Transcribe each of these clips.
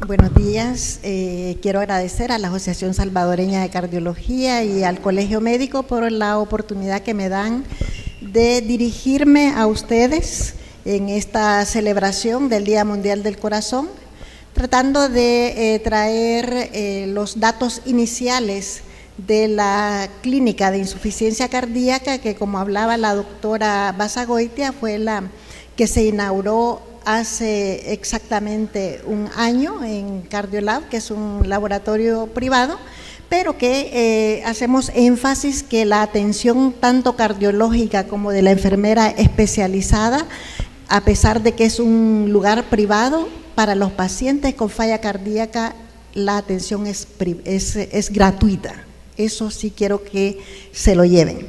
Buenos días. Quiero agradecer a la Asociación Salvadoreña de Cardiología y al Colegio Médico por la oportunidad que me dan de dirigirme a ustedes en esta celebración del Día Mundial del Corazón, tratando de traer los datos iniciales de la clínica de insuficiencia cardíaca, que como hablaba la doctora Basagoitia, fue la que se inauguró hace exactamente un año en Cardiolab, que es un laboratorio privado, pero que hacemos énfasis que la atención tanto cardiológica como de la enfermera especializada, a pesar de que es un lugar privado, para los pacientes con falla cardíaca la atención es gratuita. Eso sí quiero que se lo lleven.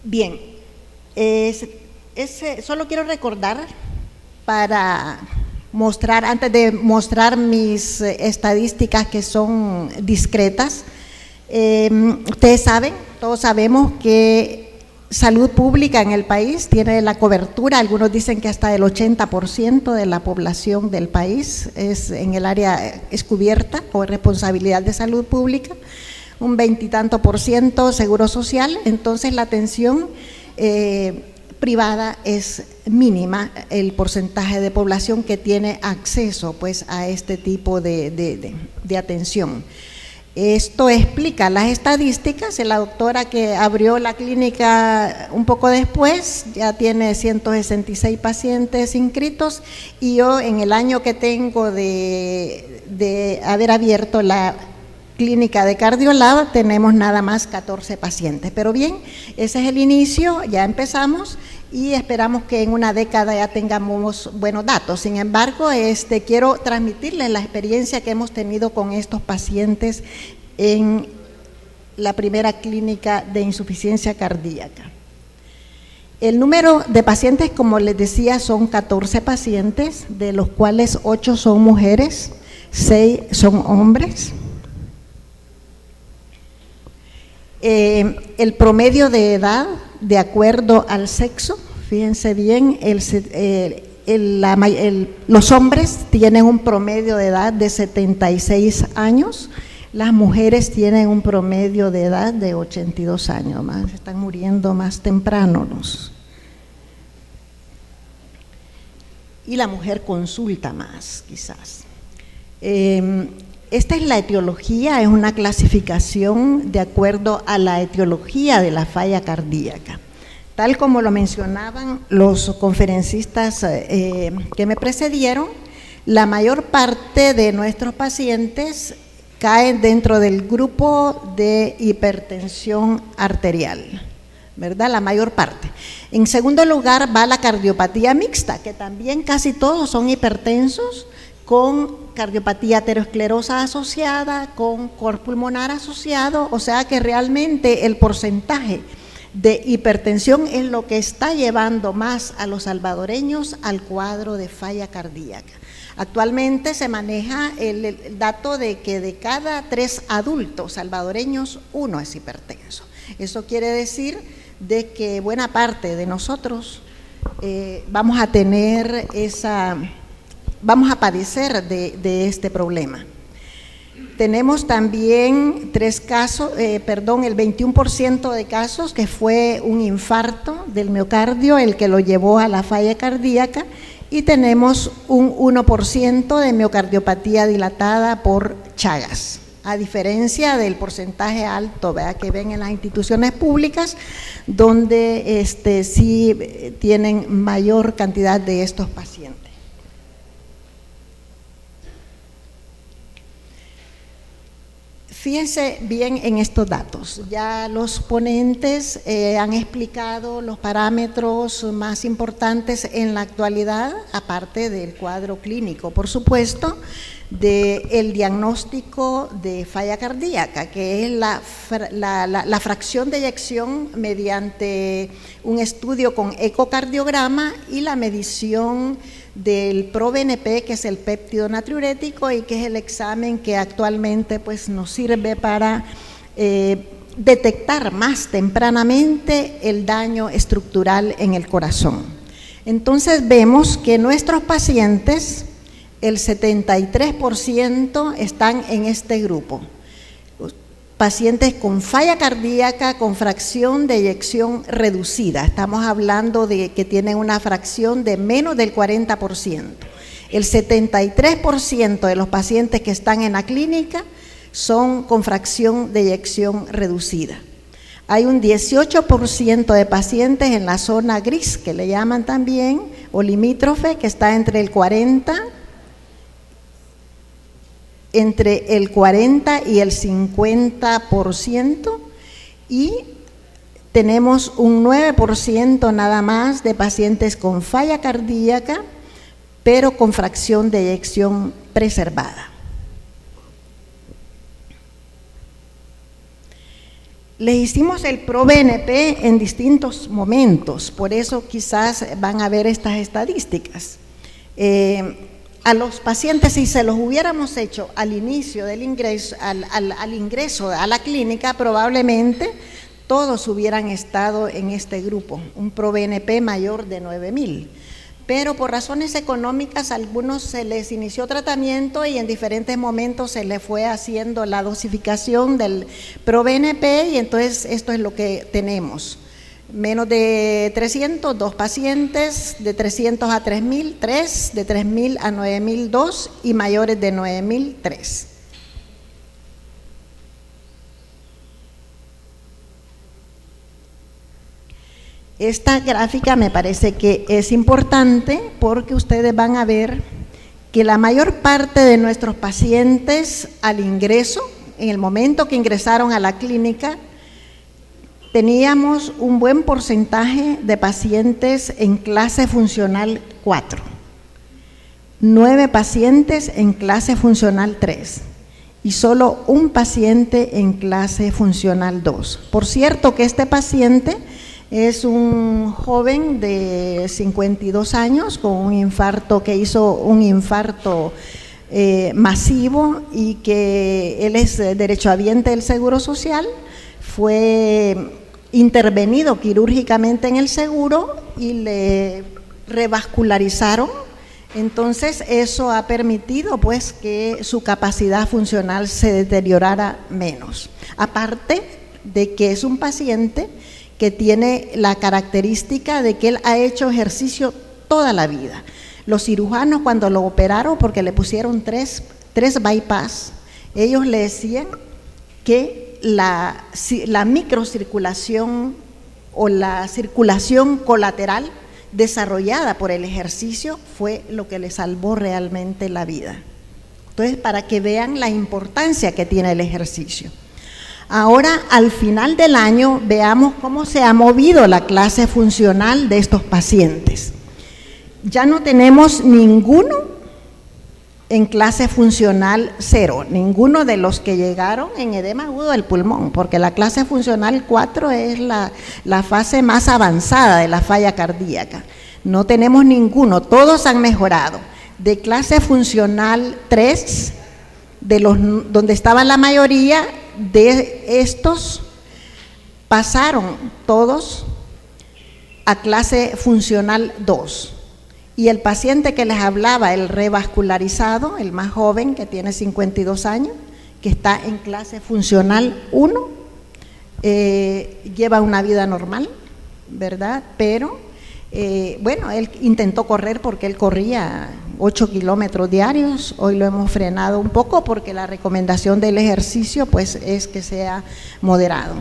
Bien, solo quiero recordar para mostrar, antes de mostrar mis estadísticas que son discretas, ustedes saben, todos sabemos que salud pública en el país tiene la cobertura, algunos dicen que hasta el 80% de la población del país es en el área es cubierta o responsabilidad de salud pública, un 20 y tanto % seguro social, entonces la atención privada es mínima el porcentaje de población que tiene acceso pues a este tipo de atención. Esto explica las estadísticas. La doctora que abrió la clínica un poco después ya tiene 166 pacientes inscritos y yo en el año que tengo de haber abierto la clínica de Cardiolab tenemos nada más 14 pacientes, pero bien, ese es el inicio, ya empezamos y esperamos que en una década ya tengamos buenos datos. Sin embargo, quiero transmitirles la experiencia que hemos tenido con estos pacientes en la primera clínica de insuficiencia cardíaca. El número de pacientes, como les decía, son 14 pacientes, de los cuales 8 son mujeres, 6 son hombres. El promedio de edad, de acuerdo al sexo, fíjense bien, los hombres tienen un promedio de edad de 76 años, las mujeres tienen un promedio de edad de 82 años, más están muriendo más temprano. Y la mujer consulta más, quizás. Esta es la etiología, es una clasificación de acuerdo a la etiología de la falla cardíaca. Tal como lo mencionaban los conferencistas que me precedieron, la mayor parte de nuestros pacientes caen dentro del grupo de hipertensión arterial, ¿verdad? La mayor parte. En segundo lugar va la cardiopatía mixta, que también casi todos son hipertensos, con cardiopatía aterosclerosa asociada, con cor pulmonar asociado, o sea que realmente el porcentaje de hipertensión es lo que está llevando más a los salvadoreños al cuadro de falla cardíaca. Actualmente se maneja el dato de que de cada 3 adultos salvadoreños, 1 es hipertenso. Eso quiere decir de que buena parte de nosotros vamos a padecer de este problema. Tenemos también el 21% de casos que fue un infarto del miocardio el que lo llevó a la falla cardíaca, y tenemos un 1% de miocardiopatía dilatada por Chagas, a diferencia del porcentaje alto, ¿verdad?, que ven en las instituciones públicas, donde sí tienen mayor cantidad de estos pacientes. Fíjense bien en estos datos, ya los ponentes han explicado los parámetros más importantes en la actualidad, aparte del cuadro clínico, por supuesto, del diagnóstico de falla cardíaca, que es la fracción de eyección mediante un estudio con ecocardiograma y la medición del ProBNP, que es el péptido natriurético y que es el examen que actualmente pues nos sirve para detectar más tempranamente el daño estructural en el corazón. Entonces vemos que nuestros pacientes el 73% están en este grupo. Pacientes con falla cardíaca con fracción de eyección reducida. Estamos hablando de que tienen una fracción de menos del 40%. El 73% de los pacientes que están en la clínica son con fracción de eyección reducida. Hay un 18% de pacientes en la zona gris, que le llaman también, o limítrofe, que está entre el 40 y el 50%, y tenemos un 9% nada más de pacientes con falla cardíaca, pero con fracción de eyección preservada. Les hicimos el PRO-BNP en distintos momentos, por eso quizás van a ver estas estadísticas. A los pacientes, si se los hubiéramos hecho al inicio del ingreso, al ingreso a la clínica, probablemente todos hubieran estado en este grupo, un PRO-BNP mayor de 9.000. Pero por razones económicas a algunos se les inició tratamiento y en diferentes momentos se les fue haciendo la dosificación del PRO-BNP, y entonces esto es lo que tenemos. Menos de 300, 2 pacientes, de 300 a 3.000, 3, de 3.000 a 9.000, 2, y mayores de 9.000, 3. Esta gráfica me parece que es importante porque ustedes van a ver que la mayor parte de nuestros pacientes al ingreso, en el momento que ingresaron a la clínica, teníamos un buen porcentaje de pacientes en clase funcional 4, 9 pacientes en clase funcional 3 y solo un paciente en clase funcional 2. Por cierto que este paciente es un joven de 52 años con un infarto, que hizo un infarto masivo, y que él es derechohabiente del Seguro Social, fue intervenido quirúrgicamente en el seguro y le revascularizaron. Entonces eso ha permitido pues que su capacidad funcional se deteriorara menos. Aparte de que es un paciente que tiene la característica de que él ha hecho ejercicio toda la vida. Los cirujanos, cuando lo operaron, porque le pusieron tres bypass, ellos le decían que la microcirculación o la circulación colateral desarrollada por el ejercicio fue lo que le salvó realmente la vida. Entonces, para que vean la importancia que tiene el ejercicio. Ahora, al final del año, veamos cómo se ha movido la clase funcional de estos pacientes. Ya no tenemos ninguno en clase funcional 0, ninguno de los que llegaron en edema agudo del pulmón, porque la clase funcional 4 es la fase más avanzada de la falla cardíaca. No tenemos ninguno, todos han mejorado. De clase funcional 3, donde estaba la mayoría de estos, pasaron todos a clase funcional 2. Y el paciente que les hablaba, el revascularizado, el más joven, que tiene 52 años, que está en clase funcional 1, lleva una vida normal, ¿verdad? Pero, bueno, él intentó correr porque él corría 8 kilómetros diarios. Hoy lo hemos frenado un poco porque la recomendación del ejercicio pues es que sea moderado.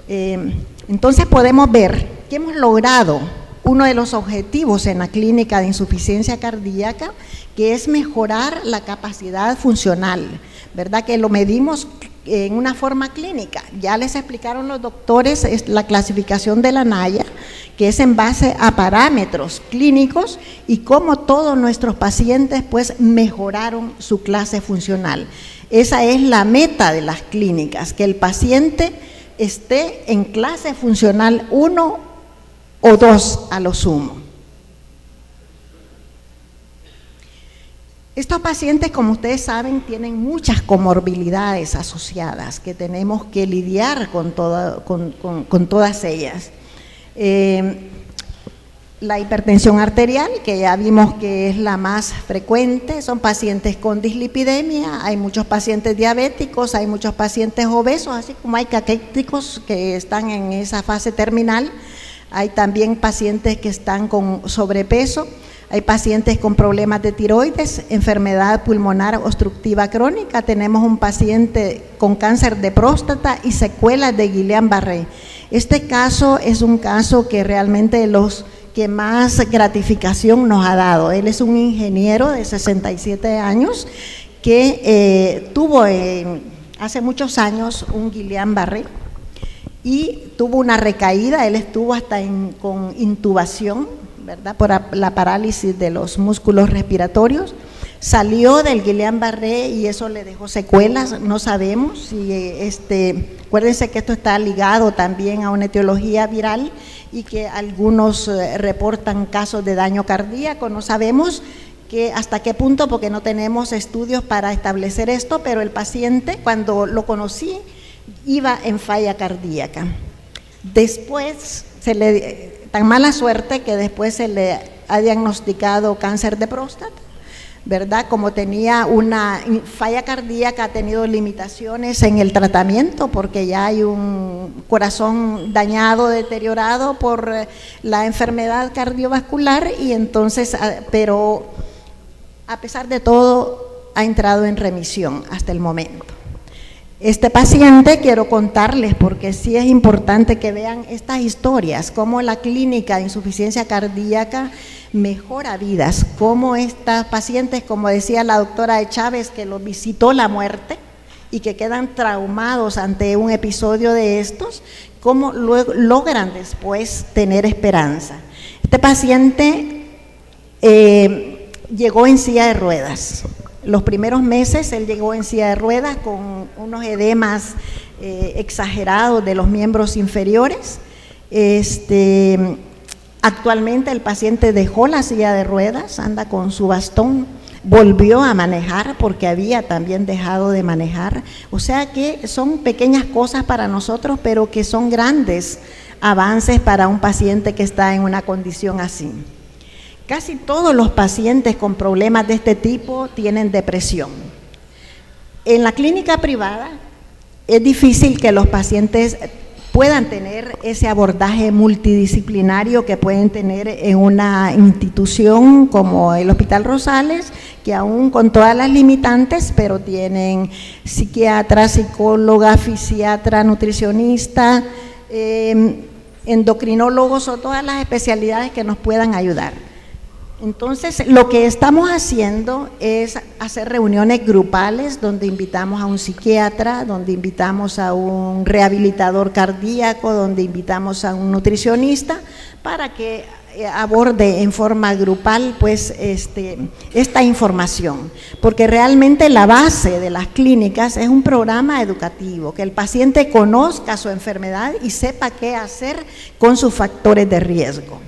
Entonces podemos ver que hemos logrado uno de los objetivos en la clínica de insuficiencia cardíaca, que es mejorar la capacidad funcional, ¿verdad? Que lo medimos en una forma clínica. Ya les explicaron los doctores la clasificación de la NAYA, que es en base a parámetros clínicos, y cómo todos nuestros pacientes pues mejoraron su clase funcional. Esa es la meta de las clínicas, que el paciente esté en clase funcional 1 o 2 a lo sumo. Estos pacientes, como ustedes saben, tienen muchas comorbilidades asociadas que tenemos que lidiar con todas ellas. La hipertensión arterial, que ya vimos que es la más frecuente, son pacientes con dislipidemia, hay muchos pacientes diabéticos, hay muchos pacientes obesos, así como hay caquéticos que están en esa fase terminal, hay también pacientes que están con sobrepeso, hay pacientes con problemas de tiroides, enfermedad pulmonar obstructiva crónica, tenemos un paciente con cáncer de próstata y secuelas de Guillain-Barré. Este caso es un caso que realmente los que más gratificación nos ha dado. Él es un ingeniero de 67 años que tuvo hace muchos años un Guillain-Barré y tuvo una recaída, él estuvo hasta con intubación, ¿verdad?, por la parálisis de los músculos respiratorios. Salió del Guillain-Barré y eso le dejó secuelas, no sabemos si acuérdense que esto está ligado también a una etiología viral y que algunos reportan casos de daño cardíaco, no sabemos hasta qué punto porque no tenemos estudios para establecer esto, pero el paciente cuando lo conocí iba en falla cardíaca. Después tan mala suerte que después se le ha diagnosticado cáncer de próstata, ¿verdad? Como tenía una falla cardíaca, ha tenido limitaciones en el tratamiento porque ya hay un corazón dañado, deteriorado por la enfermedad cardiovascular y entonces, pero a pesar de todo ha entrado en remisión hasta el momento. Este paciente quiero contarles porque sí es importante que vean estas historias, cómo la clínica de insuficiencia cardíaca mejora vidas, cómo estas pacientes, como decía la doctora de Chávez, que los visitó la muerte y que quedan traumados ante un episodio de estos, cómo luego logran después tener esperanza. Este paciente llegó en silla de ruedas. Los primeros meses él llegó en silla de ruedas con unos edemas exagerados de los miembros inferiores. Actualmente el paciente dejó la silla de ruedas, anda con su bastón, volvió a manejar porque había también dejado de manejar. O sea que son pequeñas cosas para nosotros, pero que son grandes avances para un paciente que está en una condición así. Casi todos los pacientes con problemas de este tipo tienen depresión. En la clínica privada es difícil que los pacientes puedan tener ese abordaje multidisciplinario que pueden tener en una institución como el Hospital Rosales, que aún con todas las limitantes, pero tienen psiquiatra, psicóloga, fisiatra, nutricionista, endocrinólogos o todas las especialidades que nos puedan ayudar. Entonces, lo que estamos haciendo es hacer reuniones grupales donde invitamos a un psiquiatra, donde invitamos a un rehabilitador cardíaco, donde invitamos a un nutricionista para que aborde en forma grupal pues esta información, porque realmente la base de las clínicas es un programa educativo, que el paciente conozca su enfermedad y sepa qué hacer con sus factores de riesgo.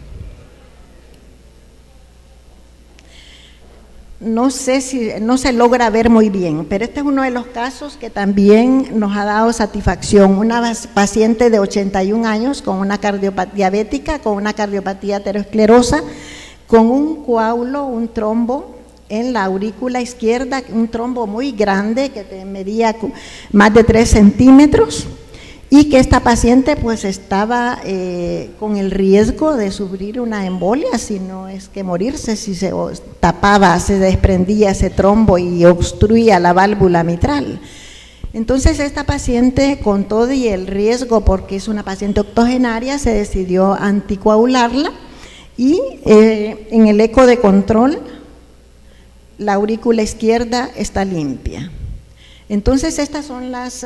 No sé si no se logra ver muy bien, pero este es uno de los casos que también nos ha dado satisfacción. Una paciente de 81 años con una cardiopatía diabética, con una cardiopatía aterosclerosa, con un coágulo, un trombo en la aurícula izquierda, un trombo muy grande que medía más de 3 centímetros. Y que esta paciente pues estaba con el riesgo de sufrir una embolia, si no es que morirse, si se tapaba, se desprendía ese trombo y obstruía la válvula mitral. Entonces esta paciente, con todo y el riesgo, porque es una paciente octogenaria, se decidió anticoagularla y en el eco de control la aurícula izquierda está limpia. Entonces estas son las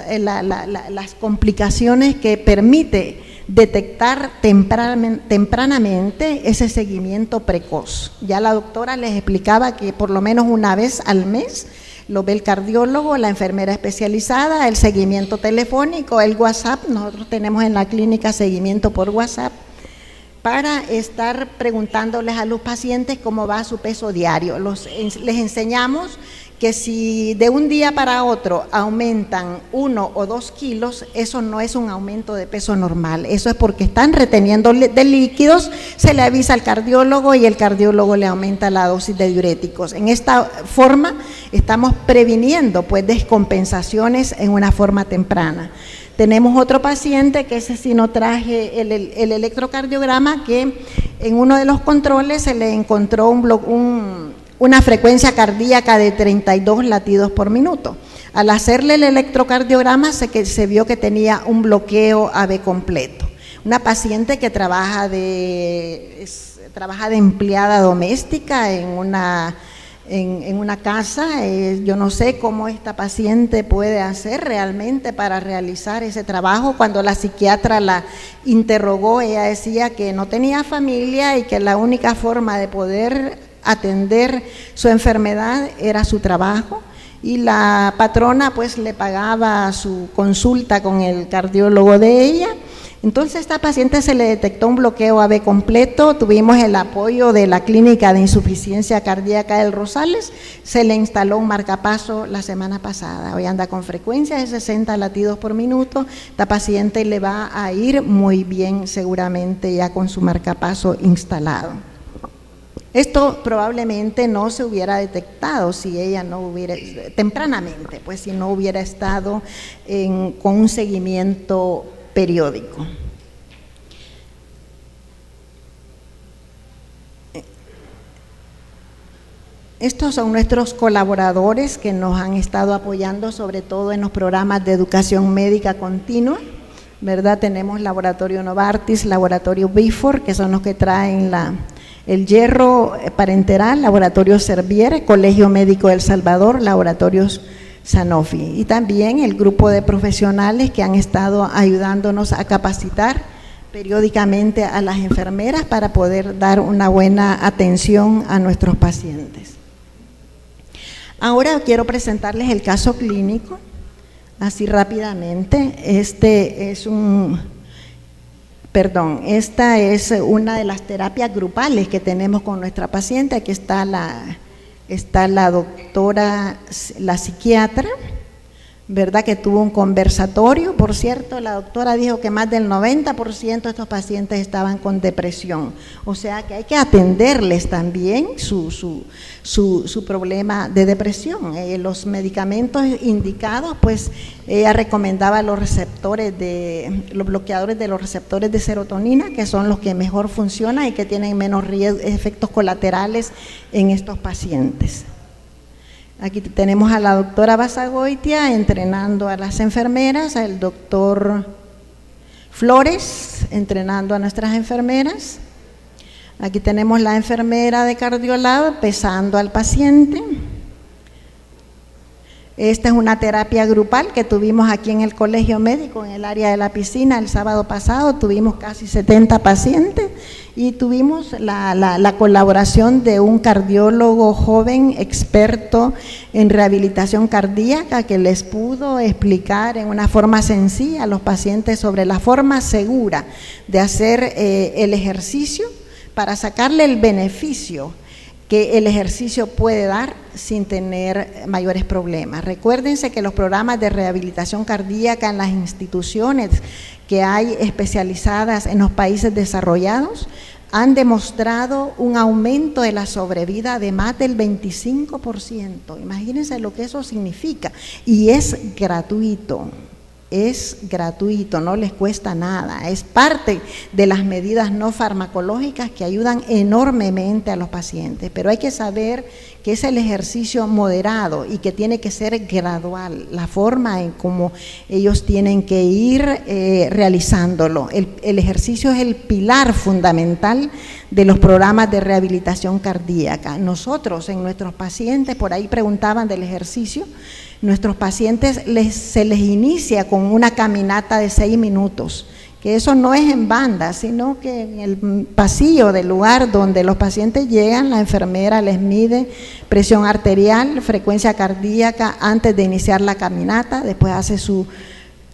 complicaciones que permite detectar tempranamente ese seguimiento precoz. Ya la doctora les explicaba que por lo menos una vez al mes lo ve el cardiólogo, la enfermera especializada, el seguimiento telefónico, el WhatsApp. Nosotros tenemos en la clínica seguimiento por WhatsApp para estar preguntándoles a los pacientes cómo va su peso diario. Les enseñamos que si de un día para otro aumentan 1 o 2 kilos, eso no es un aumento de peso normal, eso es porque están reteniendo de líquidos, se le avisa al cardiólogo y el cardiólogo le aumenta la dosis de diuréticos. En esta forma estamos previniendo pues descompensaciones en una forma temprana. Tenemos otro paciente que ese sí no traje el electrocardiograma, que en uno de los controles se le encontró una frecuencia cardíaca de 32 latidos por minuto. Al hacerle el electrocardiograma se vio que tenía un bloqueo AV completo. Una paciente que trabaja de empleada doméstica en una casa. Yo no sé cómo esta paciente puede hacer realmente para realizar ese trabajo. Cuando la psiquiatra la interrogó, ella decía que no tenía familia y que la única forma de poder atender su enfermedad era su trabajo, y la patrona pues le pagaba su consulta con el cardiólogo de ella. Entonces a esta paciente se le detectó un bloqueo AV completo, tuvimos el apoyo de la clínica de insuficiencia cardíaca del Rosales, se le instaló un marcapaso la semana pasada, hoy anda con frecuencia de 60 latidos por minuto, esta paciente le va a ir muy bien seguramente ya con su marcapaso instalado. Esto probablemente no se hubiera detectado si ella no hubiera, tempranamente, pues si no hubiera estado con un seguimiento periódico. Estos son nuestros colaboradores que nos han estado apoyando, sobre todo en los programas de educación médica continua, ¿verdad? Tenemos Laboratorio Novartis, Laboratorio Bifor, que son los que traen el hierro parenteral, Laboratorio Servier, Colegio Médico del Salvador, Laboratorios Sanofi, y también el grupo de profesionales que han estado ayudándonos a capacitar periódicamente a las enfermeras para poder dar una buena atención a nuestros pacientes. Ahora quiero presentarles el caso clínico, así rápidamente. Esta es una de las terapias grupales que tenemos con nuestra paciente. Aquí está la doctora, la psiquiatra, ¿verdad?, que tuvo un conversatorio. Por cierto, la doctora dijo que más del 90% de estos pacientes estaban con depresión, o sea que hay que atenderles también su problema de depresión. Los medicamentos indicados, pues ella recomendaba los bloqueadores de los receptores de serotonina, que son los que mejor funcionan y que tienen menos efectos colaterales en estos pacientes. Aquí tenemos a la doctora Basagoitia entrenando a las enfermeras, al doctor Flores entrenando a nuestras enfermeras. Aquí tenemos la enfermera de Cardiolab pesando al paciente. Esta es una terapia grupal que tuvimos aquí en el Colegio Médico, en el área de la piscina. El sábado pasado tuvimos casi 70 pacientes y tuvimos la colaboración de un cardiólogo joven experto en rehabilitación cardíaca, que les pudo explicar en una forma sencilla a los pacientes sobre la forma segura de hacer el ejercicio para sacarle el beneficio que el ejercicio puede dar sin tener mayores problemas. Recuérdense que los programas de rehabilitación cardíaca en las instituciones que hay especializadas en los países desarrollados han demostrado un aumento de la sobrevida de más del 25%. Imagínense lo que eso significa, y es gratuito. Es gratuito, no les cuesta nada, es parte de las medidas no farmacológicas que ayudan enormemente a los pacientes, pero hay que saber que es el ejercicio moderado y que tiene que ser gradual, la forma en cómo ellos tienen que ir realizándolo. El ejercicio es el pilar fundamental de los programas de rehabilitación cardíaca. Nosotros en nuestros pacientes, por ahí preguntaban del ejercicio, nuestros pacientes se les inicia con una caminata de 6 minutos, que eso no es en banda, sino que en el pasillo del lugar donde los pacientes llegan, la enfermera les mide presión arterial, frecuencia cardíaca antes de iniciar la caminata, después hace su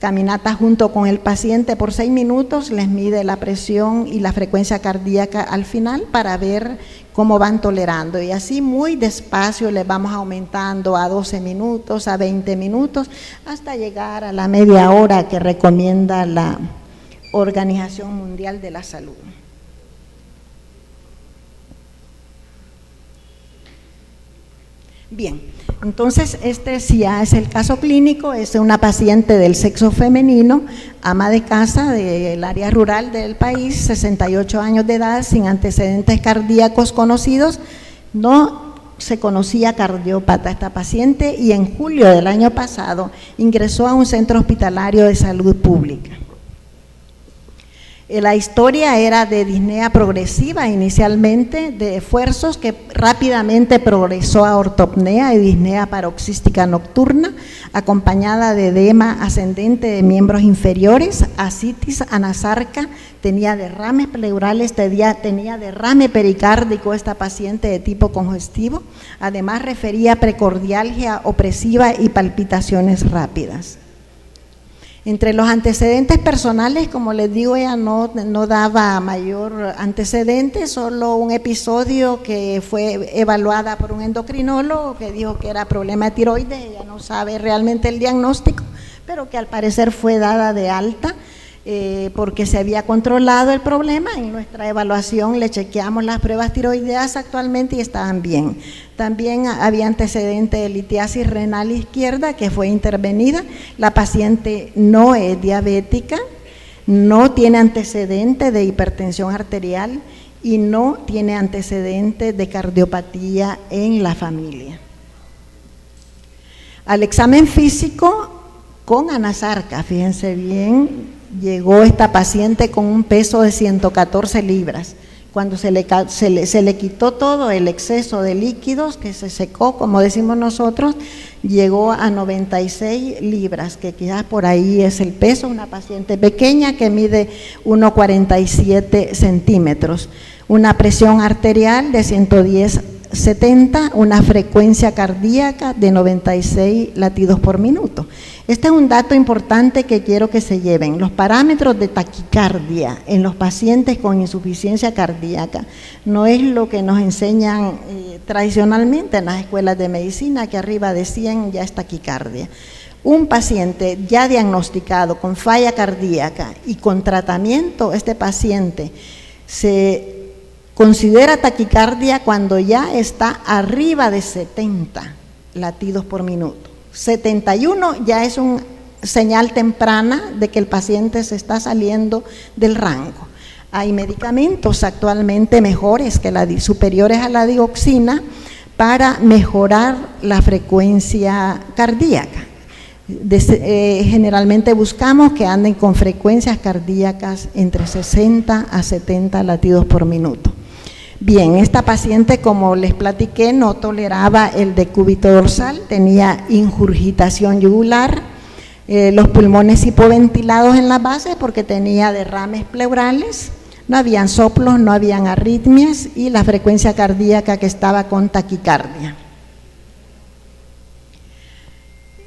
caminata junto con el paciente por 6 minutos, les mide la presión y la frecuencia cardíaca al final para ver cómo van tolerando, y así muy despacio les vamos aumentando a 12 minutos, a 20 minutos, hasta llegar a la media hora que recomienda la Organización Mundial de la Salud. Bien, entonces este sí ya es el caso clínico, es una paciente del sexo femenino, ama de casa del área rural del país, 68 años de edad, sin antecedentes cardíacos conocidos, no se conocía cardiópata esta paciente, y en julio del año pasado ingresó a un centro hospitalario de salud pública. La historia era de disnea progresiva inicialmente, de esfuerzos que rápidamente progresó a ortopnea y disnea paroxística nocturna, acompañada de edema ascendente de miembros inferiores, ascitis, anasarca, tenía derrames pleurales, tenía derrame pericárdico esta paciente de tipo congestivo, además refería precordialgia opresiva y palpitaciones rápidas. Entre los antecedentes personales, como les digo, ella no daba mayor antecedente, solo un episodio que fue evaluada por un endocrinólogo que dijo que era problema de tiroides, ella no sabe realmente el diagnóstico, pero que al parecer fue dada de alta porque se había controlado el problema. En nuestra evaluación le chequeamos las pruebas tiroideas actualmente y estaban bien. También había antecedente de litiasis renal izquierda que fue intervenida. La paciente no es diabética, no tiene antecedente de hipertensión arterial y no tiene antecedente de cardiopatía en la familia. Al examen físico con anasarca, fíjense bien, llegó esta paciente con un peso de 114 libras. Cuando se le quitó todo el exceso de líquidos, que se secó, como decimos nosotros, llegó a 96 libras, que quizás por ahí es el peso, una paciente pequeña que mide 1,47 centímetros, una presión arterial de 110/70, una frecuencia cardíaca de 96 latidos por minuto. Este es un dato importante que quiero que se lleven. Los parámetros de taquicardia en los pacientes con insuficiencia cardíaca no es lo que nos enseñan tradicionalmente en las escuelas de medicina, que arriba de 100 ya es taquicardia. Un paciente ya diagnosticado con falla cardíaca y con tratamiento, este paciente se considera taquicardia cuando ya está arriba de 70 latidos por minuto. 71 ya es una señal temprana de que el paciente se está saliendo del rango. Hay medicamentos actualmente mejores que superiores a la dioxina para mejorar la frecuencia cardíaca. Generalmente buscamos que anden con frecuencias cardíacas entre 60 a 70 latidos por minuto. Bien, esta paciente, como les platiqué, no toleraba el decúbito dorsal, tenía ingurgitación yugular, los pulmones hipoventilados en la base porque tenía derrames pleurales, no habían soplos, no habían arritmias y la frecuencia cardíaca que estaba con taquicardia.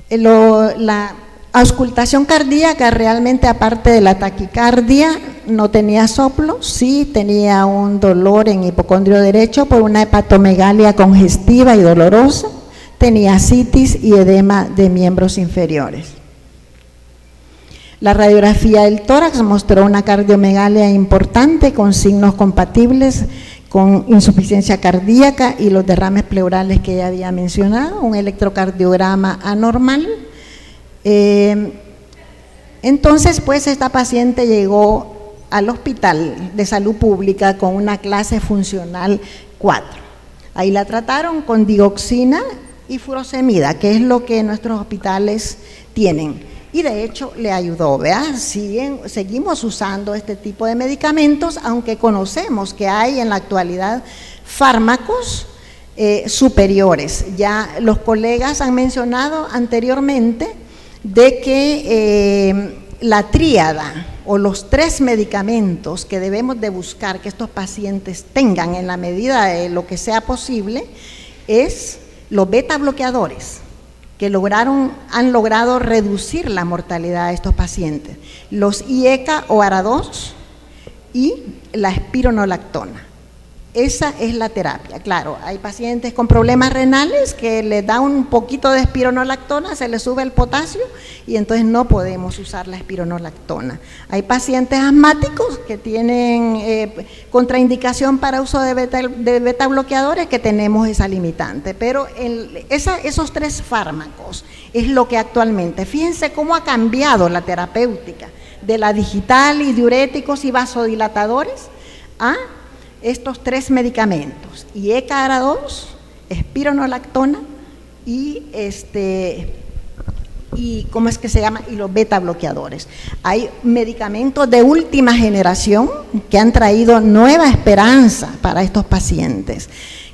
La auscultación cardíaca realmente, aparte de la taquicardia, no tenía soplo, sí tenía un dolor en hipocondrio derecho por una hepatomegalia congestiva y dolorosa, tenía ascitis y edema de miembros inferiores. La radiografía del tórax mostró una cardiomegalia importante con signos compatibles con insuficiencia cardíaca y los derrames pleurales que ya había mencionado, un electrocardiograma anormal. Entonces, pues esta paciente llegó al hospital de salud pública con una clase funcional 4. Ahí la trataron con dioxina y furosemida, que es lo que nuestros hospitales tienen. Y de hecho le ayudó, ¿verdad? Seguimos usando este tipo de medicamentos, aunque conocemos que hay en la actualidad fármacos superiores. Ya los colegas han mencionado anteriormente de que la tríada o los 3 medicamentos que debemos de buscar que estos pacientes tengan en la medida de lo que sea posible es los beta bloqueadores, que han logrado reducir la mortalidad de estos pacientes: los IECA o ARA2 y la espironolactona. Esa es la terapia. Claro, hay pacientes con problemas renales que les da un poquito de espironolactona, se les sube el potasio y entonces no podemos usar la espironolactona. Hay pacientes asmáticos que tienen contraindicación para uso de beta bloqueadores, que tenemos esa limitante. Pero esos 3 fármacos es lo que actualmente, fíjense cómo ha cambiado la terapéutica de la digital y diuréticos y vasodilatadores a estos 3 medicamentos: IECA ARA2, espironolactona y ¿cómo es que se llama? Y los beta bloqueadores. Hay medicamentos de última generación que han traído nueva esperanza para estos pacientes,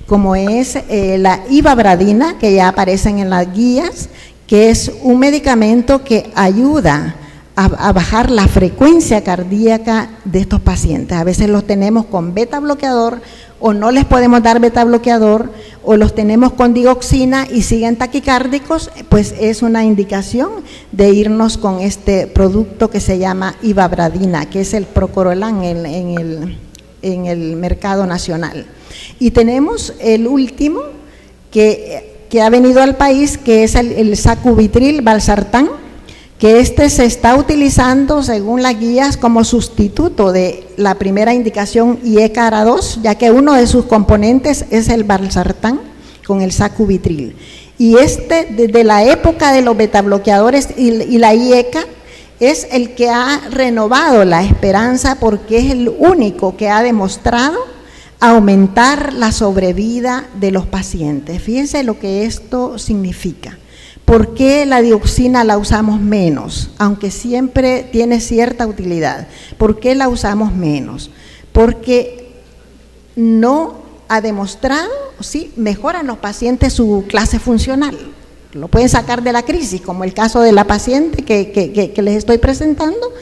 como es la ivabradina, que ya aparecen en las guías, que es un medicamento que ayuda a bajar la frecuencia cardíaca de estos pacientes. A veces los tenemos con beta bloqueador o no les podemos dar beta bloqueador, o los tenemos con digoxina y siguen taquicárdicos, pues es una indicación de irnos con este producto que se llama ivabradina, que es el Procorolan en el mercado nacional. Y tenemos el último que ha venido al país, que es el sacubitril valsartán, que se está utilizando según las guías como sustituto de la primera indicación IECA ARA2, ya que uno de sus componentes es el valsartán con el sacubitril. Y desde la época de los betabloqueadores y la IECA, es el que ha renovado la esperanza, porque es el único que ha demostrado aumentar la sobrevida de los pacientes. Fíjense lo que esto significa. ¿Por qué la dioxina la usamos menos? Aunque siempre tiene cierta utilidad. ¿Por qué la usamos menos? Porque no ha demostrado, sí, mejoran los pacientes su clase funcional. Lo pueden sacar de la crisis, como el caso de la paciente que les estoy presentando,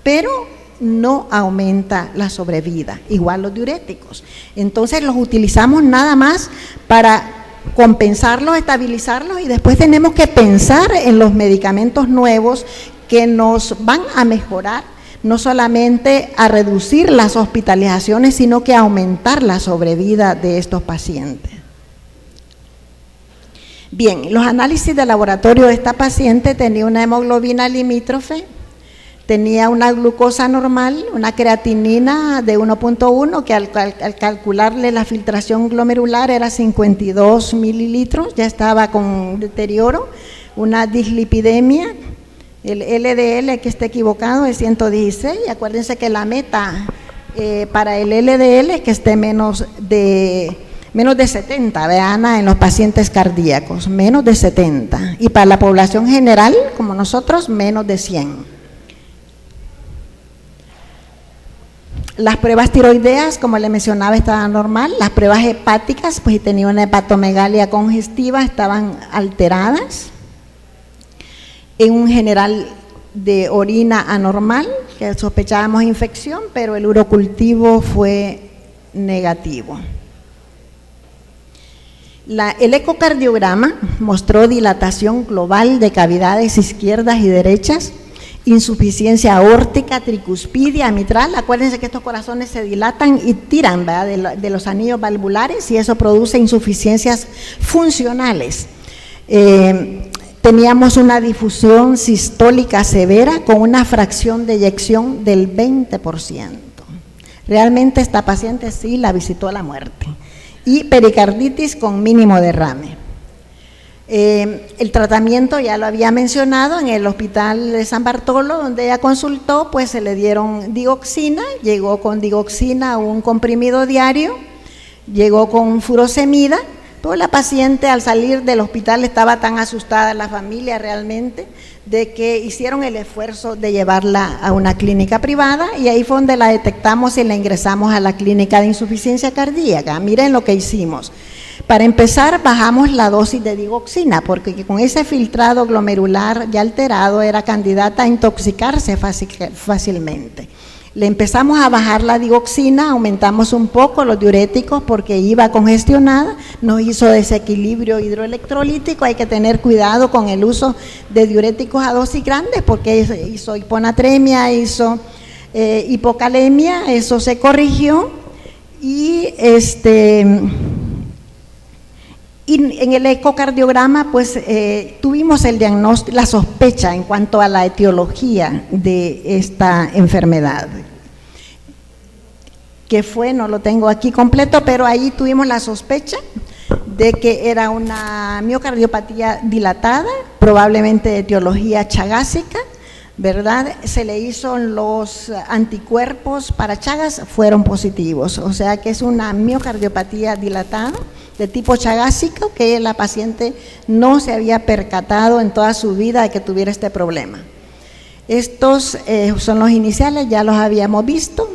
pero no aumenta la sobrevida. Igual los diuréticos. Entonces los utilizamos nada más para compensarlos, estabilizarlos, y después tenemos que pensar en los medicamentos nuevos que nos van a mejorar, no solamente a reducir las hospitalizaciones, sino que a aumentar la sobrevida de estos pacientes. Bien, los análisis de laboratorio de esta paciente: tenía una hemoglobina limítrofe, tenía una glucosa normal, una creatinina de 1.1, que al calcularle la filtración glomerular era 52 mililitros, ya estaba con deterioro, una dislipidemia, el LDL, que está equivocado, es 116, y acuérdense que la meta para el LDL es que esté menos de 70, vean, en los pacientes cardíacos, menos de 70, y para la población general, como nosotros, menos de 100. Las pruebas tiroideas, como le mencionaba, estaban normal. Las pruebas hepáticas, pues tenía una hepatomegalia congestiva, estaban alteradas. En un general de orina anormal, que sospechábamos infección, pero el urocultivo fue negativo. El ecocardiograma mostró dilatación global de cavidades izquierdas y derechas, insuficiencia aórtica, tricuspidia, mitral. Acuérdense que estos corazones se dilatan y tiran, ¿verdad?, de los anillos valvulares, y eso produce insuficiencias funcionales. Teníamos una difusión sistólica severa con una fracción de eyección del 20%. Realmente esta paciente sí la visitó la muerte. Y pericarditis con mínimo derrame. El tratamiento ya lo había mencionado en el hospital de San Bartolo, donde ella consultó, pues se le dieron digoxina, llegó con digoxina, un comprimido diario, llegó con furosemida. Pero la paciente, al salir del hospital, estaba tan asustada, la familia realmente, de que hicieron el esfuerzo de llevarla a una clínica privada, y ahí fue donde la detectamos y la ingresamos a la clínica de insuficiencia cardíaca. Miren lo que hicimos. Para empezar, bajamos la dosis de digoxina, porque con ese filtrado glomerular ya alterado era candidata a intoxicarse fácilmente. Le empezamos a bajar la dioxina, aumentamos un poco los diuréticos porque iba congestionada, nos hizo desequilibrio hidroelectrolítico. Hay que tener cuidado con el uso de diuréticos a dosis grandes porque hizo hiponatremia, hizo hipocalemia. Eso se corrigió y y en el ecocardiograma pues tuvimos el diagnóstico, la sospecha en cuanto a la etiología de esta enfermedad, que fue, no lo tengo aquí completo, pero ahí tuvimos la sospecha de que era una miocardiopatía dilatada, probablemente de etiología chagásica, ¿verdad? Se le hizo los anticuerpos para Chagas, fueron positivos, o sea que es una miocardiopatía dilatada de tipo chagásico que la paciente no se había percatado en toda su vida de que tuviera este problema. Estos son los iniciales, ya los habíamos visto.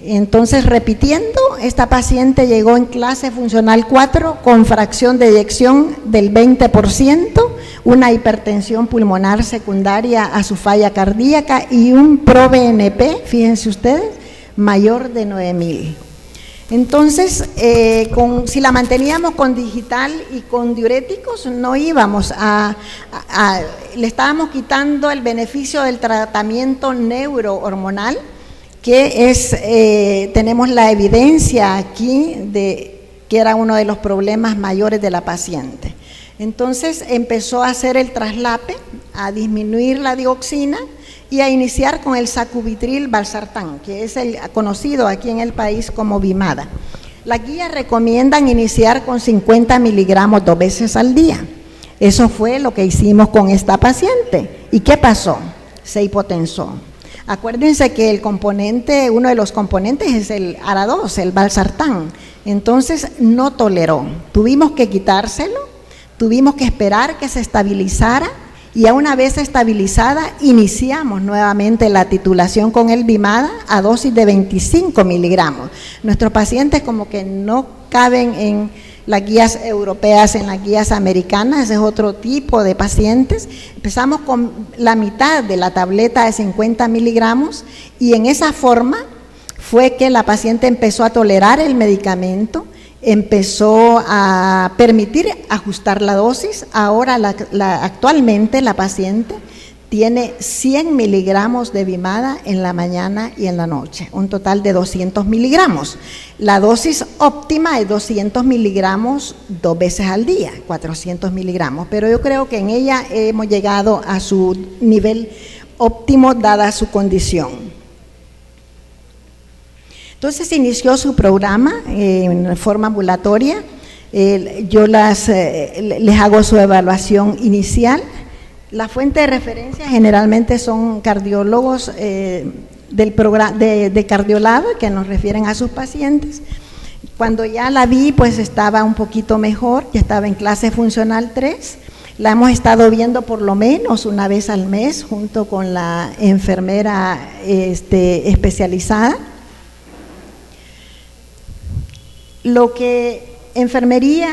Entonces, repitiendo, esta paciente llegó en clase funcional 4 con fracción de eyección del 20%, una hipertensión pulmonar secundaria a su falla cardíaca y un ProBNP, fíjense ustedes, mayor de 9.000. Entonces, si la manteníamos con digital y con diuréticos, no íbamos le estábamos quitando el beneficio del tratamiento neurohormonal, que es, tenemos la evidencia aquí de que era uno de los problemas mayores de la paciente. Entonces empezó a hacer el traslape, a disminuir la dioxina y a iniciar con el sacubitril valsartán, que es el conocido aquí en el país como Vimada. Las guías recomiendan iniciar con 50 miligramos 2 veces al día. Eso fue lo que hicimos con esta paciente. ¿Y qué pasó? Se hipotensó. Acuérdense que uno de los componentes es el ARA2, el valsartán. Entonces no toleró. Tuvimos que quitárselo, tuvimos que esperar que se estabilizara y a una vez estabilizada iniciamos nuevamente la titulación con el Vimada a dosis de 25 miligramos. Nuestros pacientes como que no caben en las guías europeas, en las guías americanas, ese es otro tipo de pacientes. Empezamos con la mitad de la tableta de 50 miligramos y en esa forma fue que la paciente empezó a tolerar el medicamento, empezó a permitir ajustar la dosis. Ahora actualmente la paciente tiene 100 miligramos de Vimada en la mañana y en la noche, un total de 200 miligramos. La dosis óptima es 200 miligramos 2 veces al día, 400 miligramos, pero yo creo que en ella hemos llegado a su nivel óptimo dada su condición. Entonces inició su programa en forma ambulatoria, yo les hago su evaluación inicial. La fuente de referencia generalmente son cardiólogos del programa de Cardiolab que nos refieren a sus pacientes. Cuando ya la vi, pues estaba un poquito mejor, ya estaba en clase funcional 3. La hemos estado viendo por lo menos una vez al mes junto con la enfermera especializada. Lo que enfermería,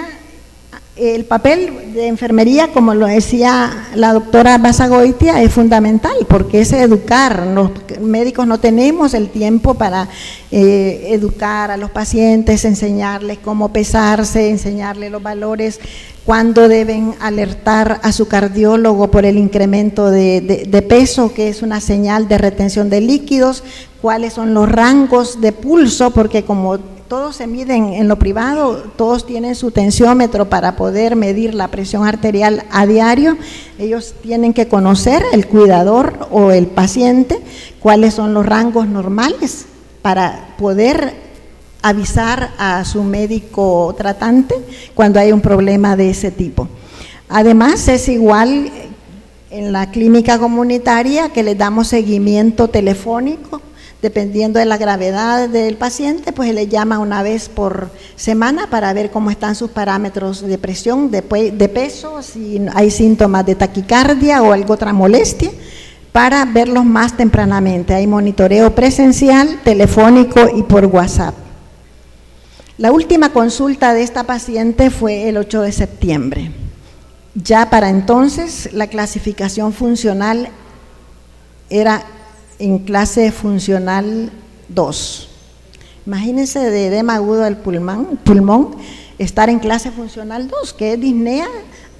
el papel de enfermería, como lo decía la doctora Basagoitia, es fundamental porque es educar. Los médicos no tenemos el tiempo para educar a los pacientes, enseñarles cómo pesarse, enseñarles los valores, cuándo deben alertar a su cardiólogo por el incremento de peso, que es una señal de retención de líquidos, cuáles son los rangos de pulso, porque como todos se miden en lo privado, todos tienen su tensiómetro para poder medir la presión arterial a diario. Ellos tienen que conocer, el cuidador o el paciente, cuáles son los rangos normales para poder avisar a su médico tratante cuando hay un problema de ese tipo. Además, es igual en la clínica comunitaria que les damos seguimiento telefónico. Dependiendo de la gravedad del paciente, pues le llama una vez por semana para ver cómo están sus parámetros de presión, de peso, si hay síntomas de taquicardia o alguna otra molestia, para verlos más tempranamente. Hay monitoreo presencial, telefónico y por WhatsApp. La última consulta de esta paciente fue el 8 de septiembre. Ya para entonces la clasificación funcional era en clase funcional 2. Imagínense de edema agudo del pulmón, estar en clase funcional 2, que es disnea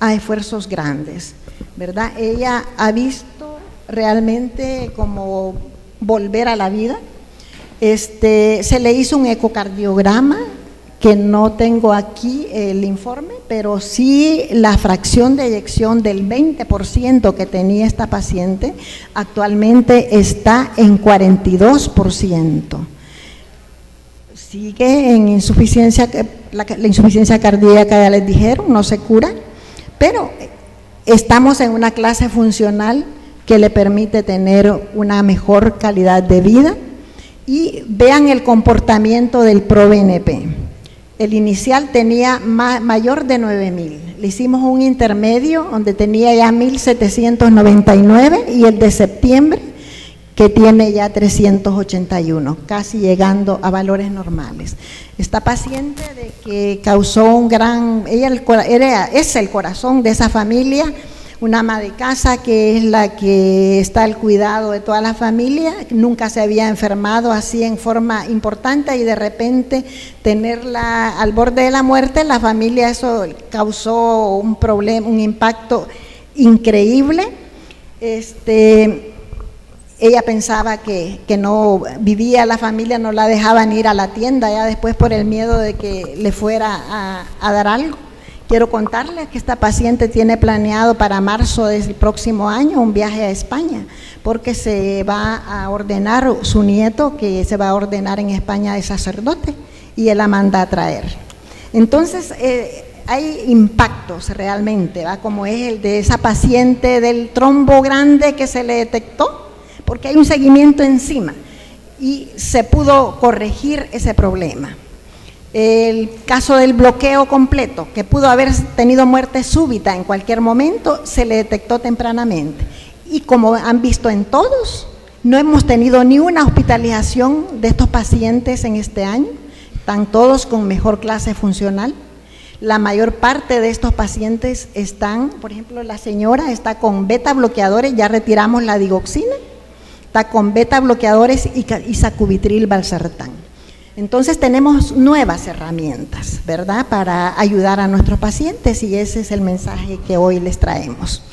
a esfuerzos grandes, ¿verdad? Ella ha visto realmente como volver a la vida. Se le hizo un ecocardiograma, que no tengo aquí el informe, pero sí la fracción de eyección del 20% que tenía esta paciente actualmente está en 42%. Sigue en insuficiencia, la insuficiencia cardíaca ya les dijeron, no se cura, pero estamos en una clase funcional que le permite tener una mejor calidad de vida. Y vean el comportamiento del ProBNP. El inicial tenía mayor de 9.000. Le hicimos un intermedio donde tenía ya 1.799 y el de septiembre que tiene ya 381, casi llegando a valores normales. Esta paciente de que causó un gran, es el corazón de esa familia, una ama de casa que es la que está al cuidado de toda la familia, nunca se había enfermado así en forma importante y de repente tenerla al borde de la muerte, la familia, eso causó un problema, un impacto increíble. Ella pensaba que no vivía, la familia no la dejaban ir a la tienda, ya después por el miedo de que le fuera a dar algo. Quiero contarles que esta paciente tiene planeado para marzo del próximo año un viaje a España, porque se va a ordenar su nieto, que se va a ordenar en España de sacerdote, y él la manda a traer. Entonces, hay impactos realmente, ¿va? Como es el de esa paciente del trombo grande que se le detectó, porque hay un seguimiento encima, y se pudo corregir ese problema. El caso del bloqueo completo, que pudo haber tenido muerte súbita en cualquier momento, se le detectó tempranamente. Y como han visto en todos, no hemos tenido ni una hospitalización de estos pacientes en este año, están todos con mejor clase funcional. La mayor parte de estos pacientes están, por ejemplo, la señora está con beta bloqueadores, ya retiramos la digoxina, está con beta bloqueadores y sacubitril valsartán. Entonces tenemos nuevas herramientas, ¿verdad?, para ayudar a nuestros pacientes y ese es el mensaje que hoy les traemos.